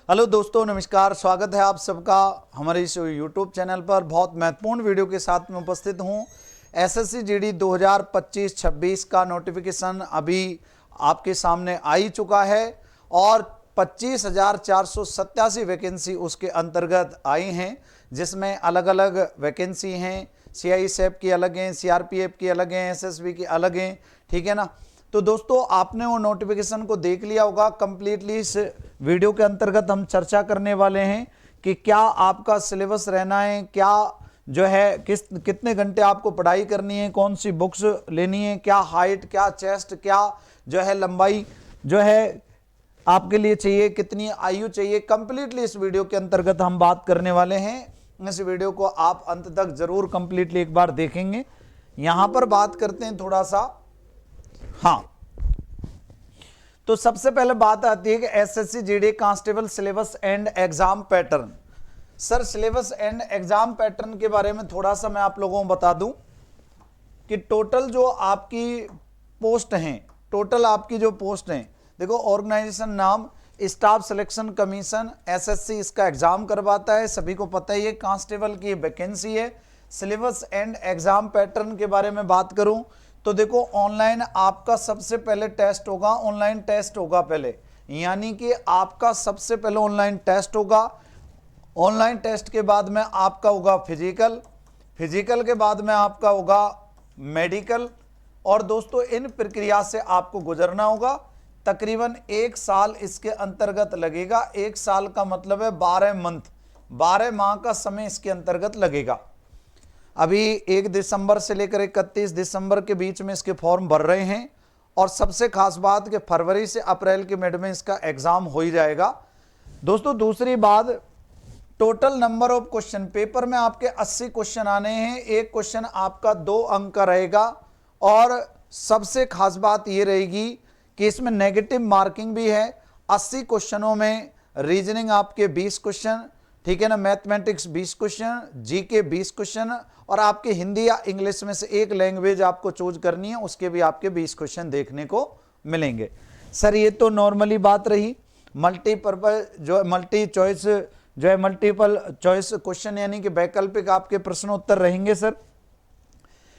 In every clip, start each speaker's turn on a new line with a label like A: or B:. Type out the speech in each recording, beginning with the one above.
A: Hello दोस्तों, नमस्कार। स्वागत है आप सबका हमारे इस यूट्यूब चैनल पर। बहुत महत्वपूर्ण वीडियो के साथ में उपस्थित हूं। एसएससी जीडी 2025-26 का नोटिफिकेशन अभी आपके सामने आ ही चुका है और 25,487 वैकेंसी उसके अंतर्गत आई हैं, जिसमें अलग अलग वैकेंसी हैं। सीआईएसएफ की अलग हैं, सीआरपीएफ की अलग हैं, एसएसबी की अलग हैं, ठीक है ना। तो दोस्तों, आपने वो नोटिफिकेशन को देख लिया होगा। कंप्लीटली इस वीडियो के अंतर्गत हम चर्चा करने वाले हैं कि क्या आपका सिलेबस रहना है, क्या जो है कितने घंटे आपको पढ़ाई करनी है, कौन सी बुक्स लेनी है, क्या हाइट, क्या चेस्ट, क्या जो है लंबाई जो है आपके लिए चाहिए, कितनी आयु चाहिए। कंप्लीटली इस वीडियो के अंतर्गत हम बात करने वाले हैं। इस वीडियो को आप अंत तक जरूर कंप्लीटली एक बार देखेंगे। यहां पर बात करते हैं थोड़ा सा। हाँ, तो सबसे पहले बात आती है कि SSC GD constable syllabus and exam pattern. Sir, syllabus and exam pattern के बारे में थोड़ा सा मैं आप लोगों को बता दूं कि टोटल जो आपकी पोस्ट हैं, टोटल आपकी जो पोस्ट हैं, देखो ऑर्गेनाइजेशन नाम स्टाफ सिलेक्शन कमीशन, एसएससी इसका एग्जाम करवाता है, सभी को पता ही है। कांस्टेबल की वैकेंसी है। सिलेबस एंड एग्जाम पैटर्न के बारे में बात करूं तो देखो, ऑनलाइन आपका सबसे पहले टेस्ट होगा, ऑनलाइन टेस्ट होगा पहले, यानी कि आपका सबसे पहले ऑनलाइन टेस्ट होगा। ऑनलाइन टेस्ट के बाद में आपका होगा फिजिकल, फिजिकल के बाद में आपका होगा मेडिकल। और दोस्तों, इन प्रक्रिया से आपको गुजरना होगा। तकरीबन 1 साल इसके अंतर्गत लगेगा। 1 साल का मतलब है 12 मंथ, 12 माह का समय इसके अंतर्गत लगेगा। अभी 1 दिसंबर से लेकर 31 दिसंबर के बीच में इसके फॉर्म भर रहे हैं और सबसे खास बात कि फरवरी से अप्रैल के मिड में इसका एग्जाम हो ही जाएगा। दोस्तों, दूसरी बात, total number of question, paper में आपके 80 क्वेश्चन आने हैं। एक क्वेश्चन आपका 2 अंक का रहेगा और सबसे खास बात यह रहेगी कि इसमें नेगेटिव मार्किंग भी है। 80 क्वेश्चनों में रीजनिंग आपके 20 क्वेश्चन, ठीक है ना, मैथमेटिक्स 20 क्वेश्चन, जीके 20 क्वेश्चन और आपके हिंदी या इंग्लिश में से एक लैंग्वेज आपको चूज करनी है, उसके भी आपके 20 क्वेश्चन देखने को मिलेंगे। सर, ये तो नॉर्मली बात रही। मल्टीपर्पज जो मल्टी चॉइस जो है मल्टीपल चॉइस क्वेश्चन, यानी कि वैकल्पिक आपके प्रश्न उत्तर रहेंगे। सर,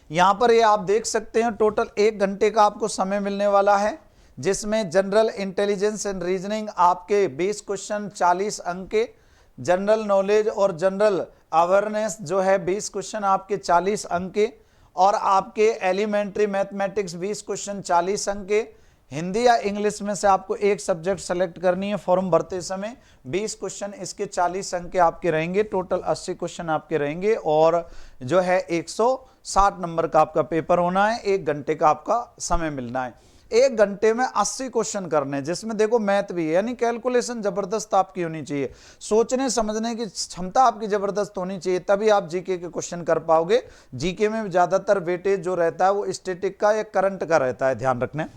A: यहां पर ये आप देख सकते हैं टोटल 1 घंटे का आपको समय मिलने वाला है, जिसमें जनरल इंटेलिजेंस एंड रीजनिंग आपके 20 क्वेश्चन 40 अंक के, जनरल नॉलेज और जनरल अवेयरनेस जो है 20 क्वेश्चन आपके 40 अंक के, और आपके एलिमेंट्री मैथमेटिक्स 20 क्वेश्चन 40 अंक के। हिंदी या इंग्लिश में से आपको एक सब्जेक्ट सेलेक्ट करनी है फॉर्म भरते समय। 20 क्वेश्चन इसके 40 अंक के आपके रहेंगे। टोटल 80 क्वेश्चन आपके रहेंगे और जो है 160 नंबर का आपका पेपर होना है। 1 घंटे का आपका समय मिलना है। 1 घंटे में 80 क्वेश्चन करने, जिसमें देखो मैथ भी है, यानी कैलकुलेशन जबरदस्त आपकी होनी चाहिए। सोचने समझने की क्षमता आपकी जबरदस्त होनी चाहिए, तभी आप जीके के क्वेश्चन कर पाओगे। जीके में ज्यादातर वेटेज जो रहता है वो स्टैटिक का या करंट का रहता है, ध्यान रखना।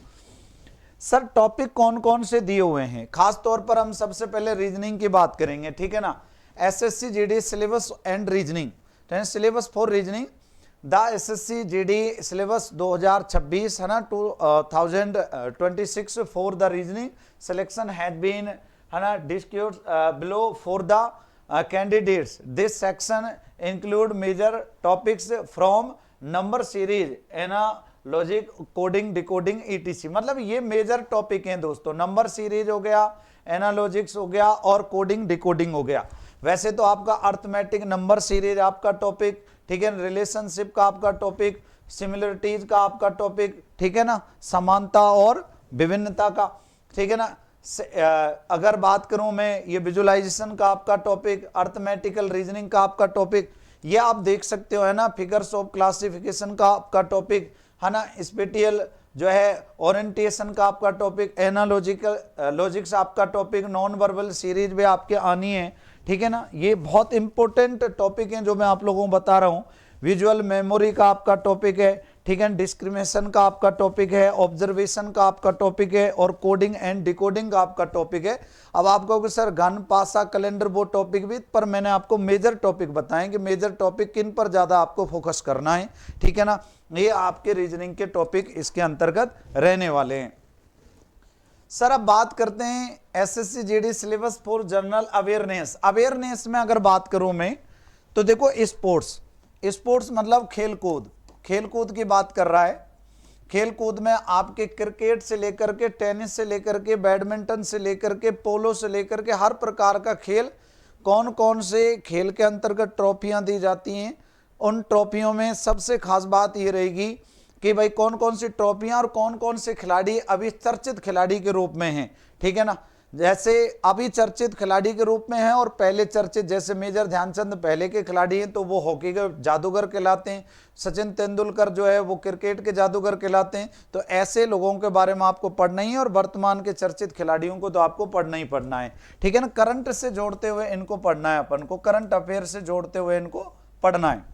A: सर, टॉपिक कौन कौन से दिए हुए हैं? खास तौर पर हम सबसे पहले रीजनिंग की बात करेंगे, ठीक है ना। SSC GD syllabus and reasoning, syllabus for reasoning, the SSC GD syllabus 2026 है ना 2026 for the reasoning selection had been है ना disclosed below for the candidates. This section include major topics from number series and logic, coding, decoding, ETC. मतलब ये major topic हैं दोस्तों। Number series हो गया, एनालॉजिक्स हो गया और कोडिंग डिकोडिंग हो गया। वैसे तो आपका अर्थमेटिक नंबर सीरीज आपका टॉपिक, ठीक है, रिलेशनशिप का आपका टॉपिक, सिमिलरिटीज का आपका टॉपिक, ठीक है ना, समानता और विभिन्नता का, ठीक है ना। अगर बात करूं मैं, ये विजुअलाइजेशन का आपका टॉपिक, अर्थमेटिकल रीजनिंग का आपका टॉपिक, ये आप देख सकते हो है ना। फिगर्स ऑफ क्लासिफिकेशन का आपका टॉपिक है ना, स्पेटियल जो है ओरिएंटेशन का आपका टॉपिक, एनालॉजिकल लॉजिक्स आपका टॉपिक, नॉन वर्बल सीरीज भी आपके आनी है, ठीक है ना। ये बहुत इंपॉर्टेंट टॉपिक हैं जो मैं आप लोगों को बता रहा हूं। विजुअल मेमोरी का आपका टॉपिक है, ठीक है, डिस्क्रिमिनेशन का आपका टॉपिक है, ऑब्जर्वेशन का आपका टॉपिक है और कोडिंग एंड डिकोडिंग का आपका टॉपिक है। अब आप कहोगे सर घन पासा कैलेंडर वो टॉपिक भी, पर मैंने आपको मेजर टॉपिक बताएं कि मेजर टॉपिक किन पर ज्यादा आपको फोकस करना है, ठीक है ना। ये आपके रीजनिंग के टॉपिक इसके अंतर्गत रहने वाले हैं। सर अब बात करते हैं SSC GD syllabus for general awareness. Awareness में अगर बात करूं मैं तो देखो स्पोर्ट्स, स्पोर्ट्स मतलब खेल कूद, खेल कूद की बात कर रहा है। खेल कूद में आपके क्रिकेट से लेकर के, टेनिस से लेकर के, बैडमिंटन से लेकर के, पोलो से लेकर के हर प्रकार का खेल, कौन कौन से खेल के अंतर्गत ट्रॉफियां दी जाती हैं, उन ट्रॉफियों में सबसे खास बात ये रहेगी कि भाई कौन कौन सी ट्रॉफियां और कौन कौन से खिलाड़ी अभी चर्चित खिलाड़ी के रूप में हैं, ठीक है ना। जैसे अभी चर्चित खिलाड़ी के रूप में हैं और पहले चर्चित, जैसे मेजर ध्यानचंद पहले के खिलाड़ी हैं तो वो हॉकी के जादूगर कहलाते हैं, सचिन तेंदुलकर जो है वो क्रिकेट के जादूगर कहलाते हैं। तो ऐसे लोगों के बारे में आपको पढ़ना ही है और वर्तमान के चर्चित खिलाड़ियों को तो आपको पढ़ना ही पढ़ना है, ठीक है ना। करंट से जोड़ते हुए इनको पढ़ना है, अपन को करंट अफेयर से जोड़ते हुए इनको पढ़ना है।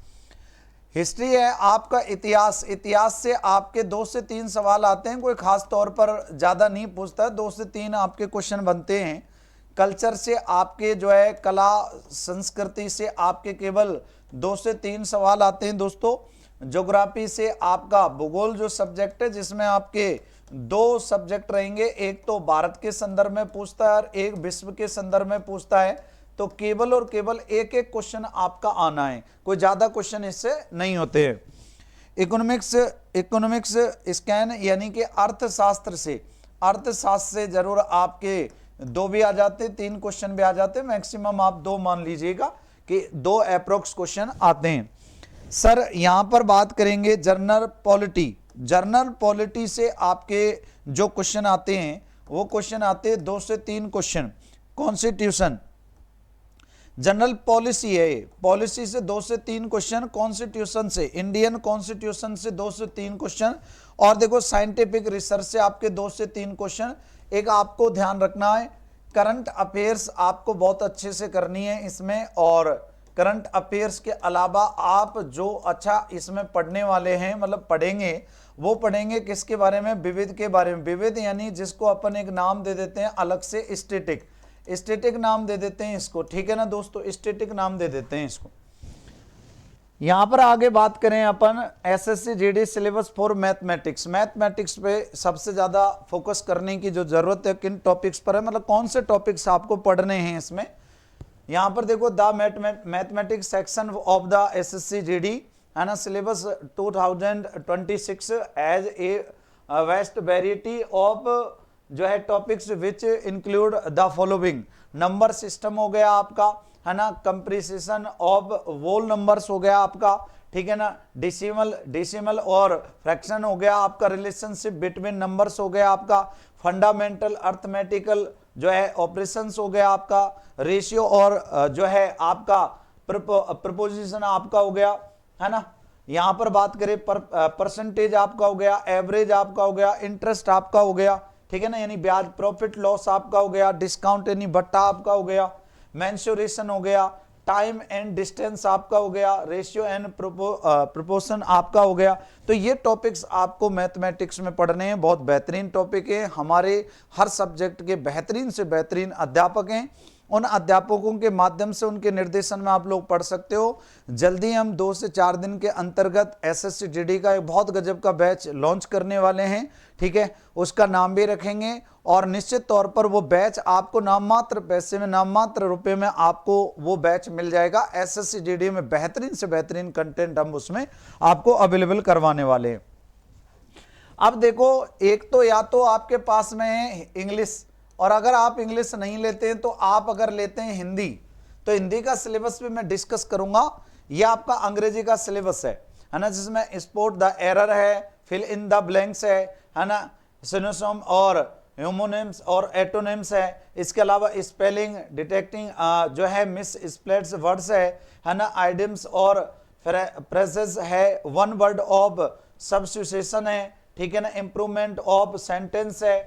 A: हिस्ट्री है आपका इतिहास, इतिहास से आपके 2 से 3 सवाल आते हैं, कोई खास तौर पर ज़्यादा नहीं पूछता, 2 से 3 आपके क्वेश्चन बनते हैं। कल्चर से आपके जो है कला संस्कृति से आपके केवल 2 से 3 सवाल आते हैं दोस्तों। ज्योग्राफी से आपका भूगोल जो सब्जेक्ट है जिसमें आपके 2 सब्जेक्ट रहेंगे, एक तो भारत के संदर्भ में पूछता है और एक विश्व के संदर्भ में पूछता है, तो केवल और केवल एक एक क्वेश्चन आपका आना है, कोई ज्यादा क्वेश्चन इससे नहीं होते हैं। इकोनॉमिक्स, इकोनॉमिक्स स्कैन यानी कि अर्थशास्त्र से जरूर आपके 2 भी आ जाते, 3 क्वेश्चन भी आ जाते, मैक्सिमम आप 2 मान लीजिएगा कि 2 अप्रोक्स क्वेश्चन आते हैं। सर यहां पर बात करेंगे जनरल पॉलिटी, जनरल पॉलिटी से आपके जो क्वेश्चन आते हैं वो क्वेश्चन आते हैं 2 से 3 क्वेश्चन। कॉन्स्टिट्यूशन, जनरल पॉलिसी है, पॉलिसी से 2 से 3 क्वेश्चन, कॉन्स्टिट्यूशन से, इंडियन कॉन्स्टिट्यूशन से 2 से 3 क्वेश्चन, और देखो साइंटिफिक रिसर्च से आपके 2 से 3 क्वेश्चन। एक आपको ध्यान रखना है, करंट अफेयर्स आपको बहुत अच्छे से करनी है इसमें, और करंट अफेयर्स के अलावा आप जो अच्छा इसमें पढ़ने वाले हैं, मतलब पढ़ेंगे, वो पढ़ेंगे किसके बारे में, विविध के बारे में। विविध यानी जिसको अपन एक नाम दे देते हैं अलग से, स्टैटिक, स्टैटिक नाम दे देते हैं इसको, ठीक है ना दोस्तों, स्टैटिक नाम दे देते हैं इसको। यहां पर आगे बात करें अपन SSC GD syllabus for mathematics, mathematics पे सबसे ज्यादा फोकस करने की जो जरूरत है, किन टॉपिक्स पर है, मतलब कौन से टॉपिक्स आपको पढ़ने हैं इसमें। यहां पर देखो the mathematics section of the SSC GD है ना, syllabus 2026 as a vast variety of जो है topics which include the following. Number system हो गया आपका, है ना, कंप्रीसिएशन ऑफ वोल नंबर्स हो गया आपका, ठीक है ना, डेसिमल और फ्रैक्शन हो गया आपका, रिलेशनशिप बिटवीन नंबर्स हो गया आपका, फंडामेंटल अर्थमेटिकल जो है ऑपरेशंस हो गया आपका, रेशियो और जो है आपका प्रपोजिशन आपका हो गया, है ना। यहां पर बात करें परसेंटेज आपका हो गया, एवरेज आपका हो गया, इंटरेस्ट आपका हो गया, ठीक है ना, यानी ब्याज, प्रॉफिट लॉस आपका हो गया, डिस्काउंट यानी भट्टा आपका हो गया, मेंसुरेशन हो गया, टाइम एंड डिस्टेंस आपका हो गया, रेशियो एंड प्रोपोर्शन आपका हो गया। तो ये टॉपिक्स आपको मैथमेटिक्स में पढ़ने हैं, बहुत बेहतरीन टॉपिक है, हमारे हर सब्जेक्ट के बेहतरीन से बेहतरीन अध्यापक हैं, उन अध्यापकों के माध्यम से उनके निर्देशन में आप लोग पढ़ सकते हो। जल्दी हम 2 से 4 दिन के अंतर्गत एसएससी जीडी का एक बहुत गजब का बैच लॉन्च करने वाले हैं, ठीक है, उसका नाम भी रखेंगे, और निश्चित तौर पर वो बैच आपको नाम मात्र पैसे में, नाम मात्र रुपए में आपको वो बैच मिल जाएगा। एसएससी जीडी में बेहतरीन से बेहतरीन कंटेंट हम उसमें आपको अवेलेबल करवाने वाले हैं। अब देखो, एक तो या तो आपके पास में है इंग्लिश, और अगर आप इंग्लिश नहीं लेते हैं तो आप अगर लेते हैं हिंदी, तो हिंदी का सिलेबस भी मैं डिस्कस करूंगा। यह आपका अंग्रेजी का सिलेबस है ना, जिसमें स्पॉट द एरर है, फिल इन द ब्लैंक्स है ना, सिनोनिम और होमोनिम्स और एटोनिम्स है, इसके अलावा स्पेलिंग डिटेक्टिंग जो है मिस स्प्लिट्स वर्ड्स है ना, आइडियम्स और फ्रेजेस है, वन वर्ड ऑफ सब्स्टिट्यूशन है, ठीक है ना, इंप्रूवमेंट ऑफ सेंटेंस है,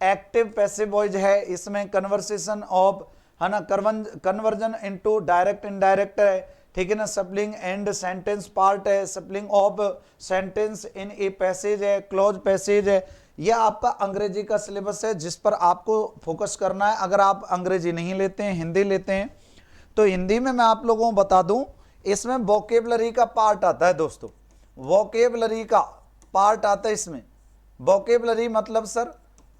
A: एक्टिव पैसिव वॉइस है, इसमें कन्वर्सेशन ऑफ, है ना, कन्वर्जन इनटू डायरेक्ट इनडायरेक्ट है, ठीक है ना, सप्लिंग एंड सेंटेंस पार्ट है, supplying of sentence in a passage है, क्लोज पैसेज है। यह आपका अंग्रेजी का सिलेबस है जिस पर आपको फोकस करना है। अगर आप अंग्रेजी नहीं लेते हैं, हिंदी लेते हैं, तो हिंदी में मैं आप लोगों को बता दूं, इसमें वोकेबलरी का पार्ट आता है दोस्तों, वोकेबलरी का पार्ट आता है इसमें। वोकेबलरी मतलब सर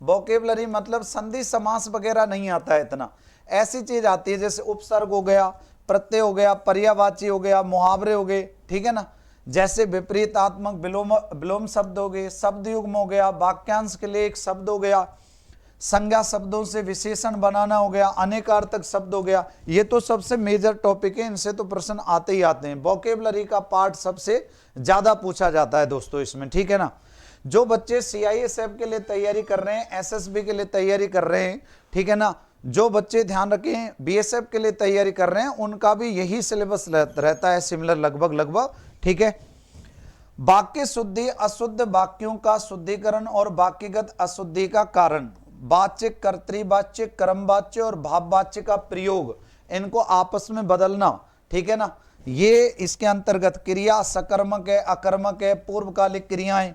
A: वोकेबलरी मतलब संधि समास वगैरह नहीं आता है इतना, ऐसी चीज आती है जैसे उपसर्ग हो गया, प्रत्यय हो गया, पर्यायवाची हो गया, मुहावरे हो गए, ठीक है ना, जैसे विपरीतात्मक विलोम शब्द हो गए, शब्द युग्म हो गया, वाक्यांश के लिए एक शब्द हो गया, संज्ञा शब्दों से विशेषण बनाना हो गया, अनेकार्थक शब्द हो गया। ये तो सबसे मेजर टॉपिक है, इनसे तो प्रश्न आते ही आते हैं। वोकेबलरी का पार्ट सबसे ज्यादा पूछा जाता है दोस्तों इसमें, ठीक है ना। जो बच्चे CISF के लिए तैयारी कर रहे हैं, SSB के लिए तैयारी कर रहे हैं, ठीक है ना, जो बच्चे ध्यान रखें BSF के लिए तैयारी कर रहे हैं, उनका भी यही सिलेबस रहता है सिमिलर लगभग, ठीक है। वाक्य शुद्धि, अशुद्ध वाक्यों का शुद्धिकरण और वाक्यगत अशुद्धि का कारण, वाच्य, कर्तृवाच्य, कर्मवाच्य और भाववाच्य का प्रयोग, इनको आपस में बदलना, ठीक है ना, ये इसके अंतर्गत। क्रिया सकर्मक है, अकर्मक है, पूर्वकालिक क्रियाएं,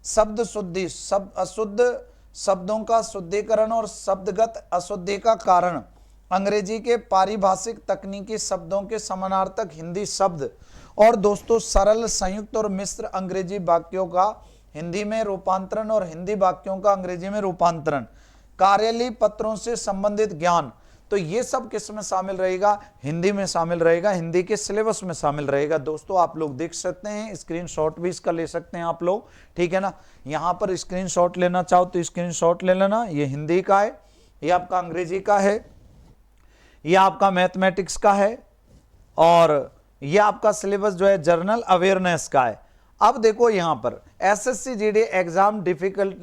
A: शब्द शुद्धि, अशुद्ध शब्दों का शुद्धिकरण और शब्दगत अशुद्धि का कारण, अंग्रेजी के पारिभाषिक तकनीकी शब्दों के समानार्थक हिंदी शब्द, और दोस्तों सरल, संयुक्त और मिश्र अंग्रेजी वाक्यों का हिंदी में रूपांतरण और हिंदी वाक्यों का अंग्रेजी में रूपांतरण, कार्यालयीय पत्रों से संबंधित ज्ञान। तो ये सब किस में शामिल रहेगा? हिंदी में शामिल रहेगा, हिंदी के सिलेबस में शामिल रहेगा। दोस्तों आप लोग देख सकते हैं, स्क्रीनशॉट भी इसका ले सकते हैं आप लोग, ठीक है ना। यहां पर स्क्रीनशॉट लेना चाहो तो स्क्रीनशॉट ले लेना। ये हिंदी का है, ये आपका अंग्रेजी का है, ये आपका मैथमेटिक्स का है, और ये आपका सिलेबस जो है जर्नल अवेयरनेस का है। अब देखो यहां पर SSC GD exam difficult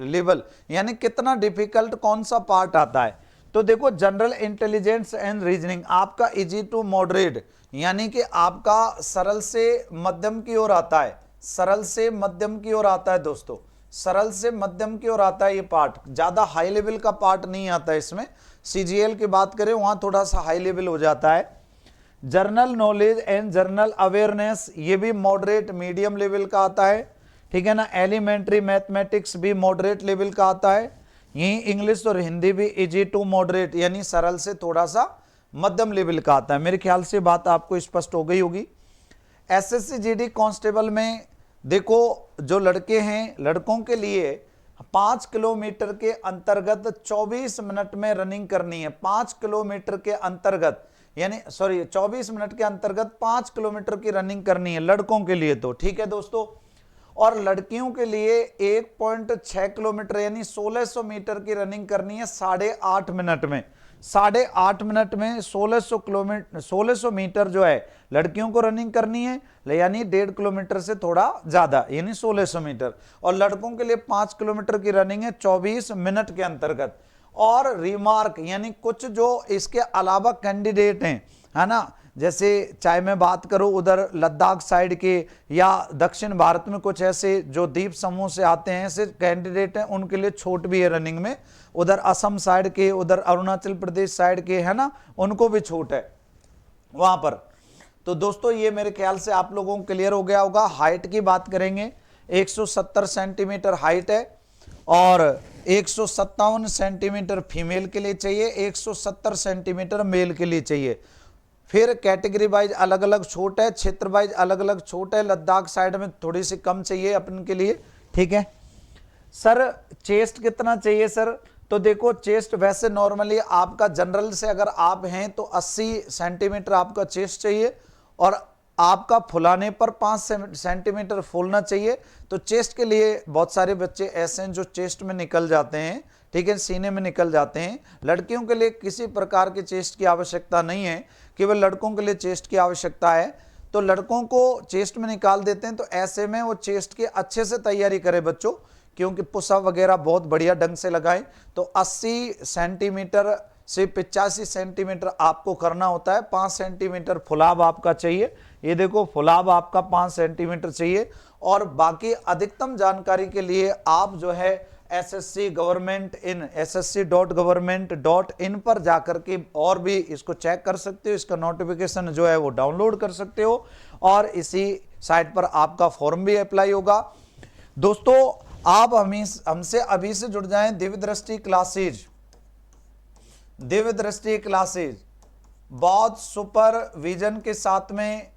A: level, यानी कितना डिफिकल्ट कौन सा पार्ट आता है। तो देखो जनरल इंटेलिजेंस एंड रीजनिंग आपका इजी टू मॉडरेट, यानी कि आपका सरल से मध्यम की ओर आता है, सरल से मध्यम की ओर आता है दोस्तों, सरल से मध्यम की ओर आता है ये पार्ट, ज्यादा हाई लेवल का पार्ट नहीं आता है इसमें। CGL की बात करें वहां थोड़ा सा हाई लेवल हो जाता है। General knowledge and journal awareness ये भी मॉडरेट मीडियम लेवल का आता है, ठीक है ना। एलिमेंट्री मैथमेटिक्स भी मॉडरेट लेवल का आता है। यही इंग्लिश और हिंदी भी इजी टू मॉडरेट, यानी सरल से थोड़ा सा मध्यम लेवल का आता है। मेरे ख्याल से बात आपको स्पष्ट हो गई होगी। SSC GD कांस्टेबल में देखो जो लड़के हैं, लड़कों के लिए 5 किलोमीटर के अंतर्गत 24 मिनट में रनिंग करनी है। 5 किलोमीटर के अंतर्गत, यानी 24 मिनट के अंतर्गत 5 किलोमीटर की रनिंग करनी है लड़कों के लिए, तो ठीक है दोस्तों। और लड़कियों के लिए 1.6 किलोमीटर यानी 1600 मीटर की रनिंग करनी है 8.5 मिनट में। 8.5 मिनट में 1600 मीटर जो है लड़कियों को रनिंग करनी है, यानी 1.5 किलोमीटर से थोड़ा ज्यादा, यानी 1600 मीटर। और लड़कों के लिए 5 किलोमीटर की रनिंग है 24 मिनट के अंतर्गत। और रिमार्क, यानी कुछ जो इसके अलावा कैंडिडेट हैं, है ना, जैसे चाहे मैं बात करूं उधर लद्दाख साइड के या दक्षिण भारत में कुछ ऐसे जो द्वीप समूह से आते हैं ऐसे कैंडिडेट हैं, उनके लिए छूट भी है रनिंग में। उधर असम साइड के, उधर अरुणाचल प्रदेश साइड के, है ना, उनको भी छूट है वहां पर। तो दोस्तों ये मेरे ख्याल से आप लोगों को क्लियर हो गया होगा। हाइट की बात करेंगे, 170 सेंटीमीटर हाइट है और 157 सेंटीमीटर फीमेल के लिए चाहिए, 170 सेंटीमीटर मेल के लिए चाहिए। फिर कैटेगरी वाइज अलग अलग छूट है, क्षेत्र वाइज अलग अलग छूट है। लद्दाख साइड में थोड़ी सी कम चाहिए अपन के लिए, ठीक है। सर चेस्ट कितना चाहिए सर? तो देखो चेस्ट वैसे नॉर्मली आपका जनरल से अगर आप हैं तो 80 सेंटीमीटर आपका चेस्ट चाहिए, और आपका फुलाने पर 5 सेंटीमीटर फूलना चाहिए। तो चेस्ट के लिए बहुत सारे बच्चे ऐसे हैं जो चेस्ट में निकल जाते हैं, ठीक है, सीने में निकल जाते हैं। लड़कियों के लिए किसी प्रकार के चेस्ट की आवश्यकता नहीं है, केवल लड़कों के लिए चेस्ट की आवश्यकता है। तो लड़कों को चेस्ट में निकाल देते हैं। तो ऐसे में वो चेस्ट की अच्छे से तैयारी करें बच्चों, क्योंकि पुशअप वगैरह बहुत बढ़िया ढंग से लगाएं। तो 80 सेंटीमीटर से 85 सेंटीमीटर आपको करना होता है। 5 सेंटीमीटर फुलाव आपका चाहिए, ये देखो फुलाव आपका 5 सेंटीमीटर चाहिए। और बाकी अधिकतम जानकारी के लिए आप जो है ssc.government.in पर जाकर के और भी इसको चेक कर सकते हो। इसका नोटिफिकेशन जो है वो डाउनलोड कर सकते हो, और इसी साइट पर आपका फॉर्म भी अप्लाई होगा। दोस्तों आप हमसे अभी से जुड़ जाएं। दिव्य दृष्टि क्लासेज, दिव्य दृष्टि क्लासेज बहुत सुपरविजन के साथ में,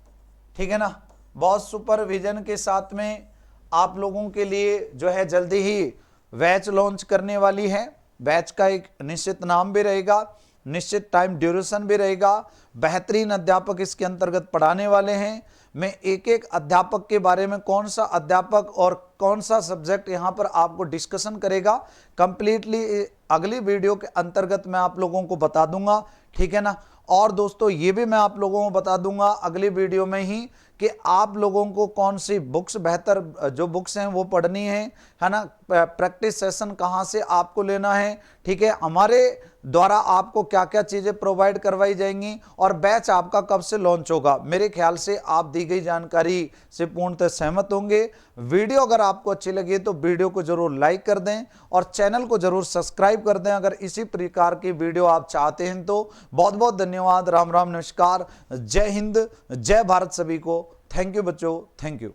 A: ठीक है ना, बहुत सुपरविजन के साथ में आप लोगों के लिए जो है जल्दी ही बैच लॉन्च करने वाली है। बैच का एक निश्चित नाम भी रहेगा, निश्चित टाइम ड्यूरेशन भी रहेगा। बेहतरीन अध्यापक इसके अंतर्गत पढ़ाने वाले हैं। मैं एक एक अध्यापक के बारे में, कौन सा अध्यापक और कौन सा सब्जेक्ट यहां पर आपको डिस्कशन करेगा, कंप्लीटली अगली वीडियो के अंतर्गत मैं आप लोगों को बता दूंगा, ठीक है ना। और दोस्तों ये भी मैं आप लोगों को बता दूंगा अगली वीडियो में ही कि आप लोगों को कौन सी बुक्स, बेहतर जो बुक्स हैं वो पढ़नी है ना। प्रैक्टिस सेशन कहां से आपको लेना है, ठीक है, हमारे द्वारा आपको क्या क्या चीजें प्रोवाइड करवाई जाएंगी, और बैच आपका कब से लॉन्च होगा। मेरे ख्याल से आप दी गई जानकारी से पूर्णतः सहमत होंगे। वीडियो अगर आपको अच्छी लगी तो वीडियो को जरूर लाइक कर दें और चैनल को जरूर सब्सक्राइब कर दें अगर इसी प्रकार की वीडियो आप चाहते हैं तो। बहुत बहुत धन्यवाद। राम राम, नमस्कार, जय हिंद, जय भारत सभी को। थैंक यू बच्चों, थैंक यू।